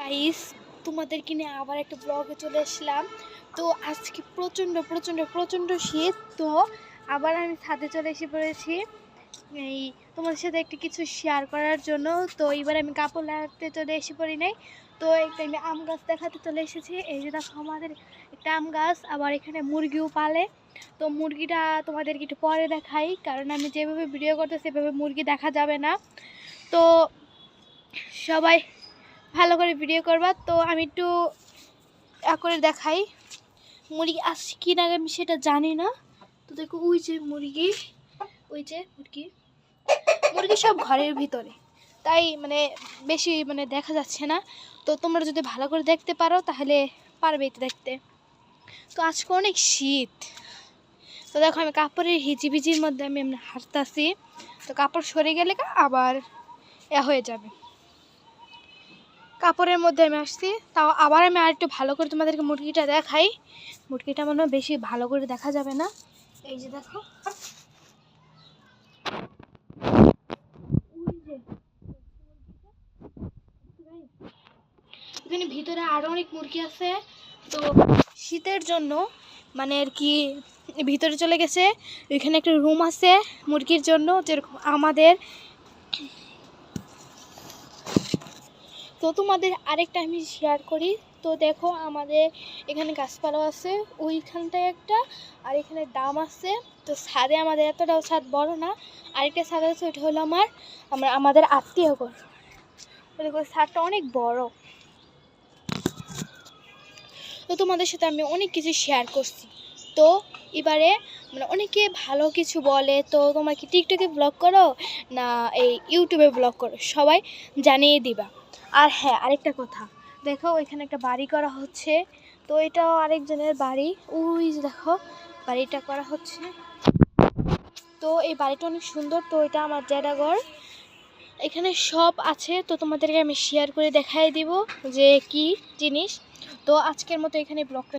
Guys, তোমাদেরকে নিয়ে আবার একটা ব্লগে চলে আসলাম। তো আজকে প্রচণ্ড প্রচণ্ড প্রচণ্ড শীত। তো আবার আমি ছাদে চলে এসে পড়েছি এই তোমাদের সাথে একটা কিছু শেয়ার করার জন্য। তো এবার আমি কাপড় লাগাতে চলে এসে পড়ি নাই। তো একটা আমি আম গাছ দেখাতে চলে এসেছি। এই যে দেখো আমাদের একটা আম গাছ, আবার এখানে মুরগিও পালে। তো মুরগিটা তোমাদেরকে একটু পরে দেখাই, কারণ আমি যেভাবে ভিডিও করতে সেভাবে মুরগি দেখা যাবে না। তো সবাই ভালো করে ভিডিও করবা। তো আমি একটু করে দেখাই মুরগি আসছে কি না আমি সেটা জানি না। তো দেখো ওই যে মুরগি, ওই যে মুরগি মুরগি সব ঘরের ভিতরে, তাই মানে বেশি মানে দেখা যাচ্ছে না। তো তোমরা যদি ভালো করে দেখতে পারো তাহলে পারবে তো দেখতে। তো আজকে অনেক শীত। তো দেখো আমি কাপড়ের হিজিবিজির মধ্যে আমি হাঁটতেছি। তো কাপড় সরে গেলে আবার হয়ে যাবে। কাপড়ের মধ্যে আমি আসছি, তাও আবার আমি আর একটু ভালো করে তোমাদেরকে মুরগিটা দেখাই। মুরগিটা মনে হয় বেশি ভালো করে দেখা যাবে না। এই যে দেখো, এখানে ভিতরে আরো অনেক মুরগি আছে। তো শীতের জন্য মানে আর কি ভিতরে চলে গেছে। ওইখানে একটা রুম আছে মুরগির জন্য, যেরকম আমাদের। তো তোমাদের আরেকটা আমি শেয়ার করি। তো দেখো আমাদের এখানে গাছপালা আছে, ওইখানটায় একটা, আর এখানে দাম আছে। তো ছাদে আমাদের এতটাও ছাদ বড় না, আরেকটা ছাদ আছে, ওইটা হলো আমাদের আত্মীয় ঘর। ছাদটা অনেক বড়। তো তোমাদের সাথে আমি অনেক কিছু শেয়ার করছি। তো এবারে মানে অনেকে ভালো কিছু বলে, তো তোমরা কি টিকটকে ব্লগ করো না এই ইউটিউবে ব্লগ করো, সবাই জানিয়ে দিবা। আর হ্যাঁ, আরেকটা কথা, দেখো ওইখানে একটা বাড়ি করা হচ্ছে। তো এটাও আরেকজনের বাড়ি, ওই যে দেখো বাড়িটা করা হচ্ছে। তো এই বাড়িটা অনেক সুন্দর। তো এটা আমার জ্যাঠাঘর, এখানে সব আছে। তো তোমাদেরকে আমি শেয়ার করে দেখাই দিব যে কি জিনিস। তো আজকের মতো এখানে ব্লগটা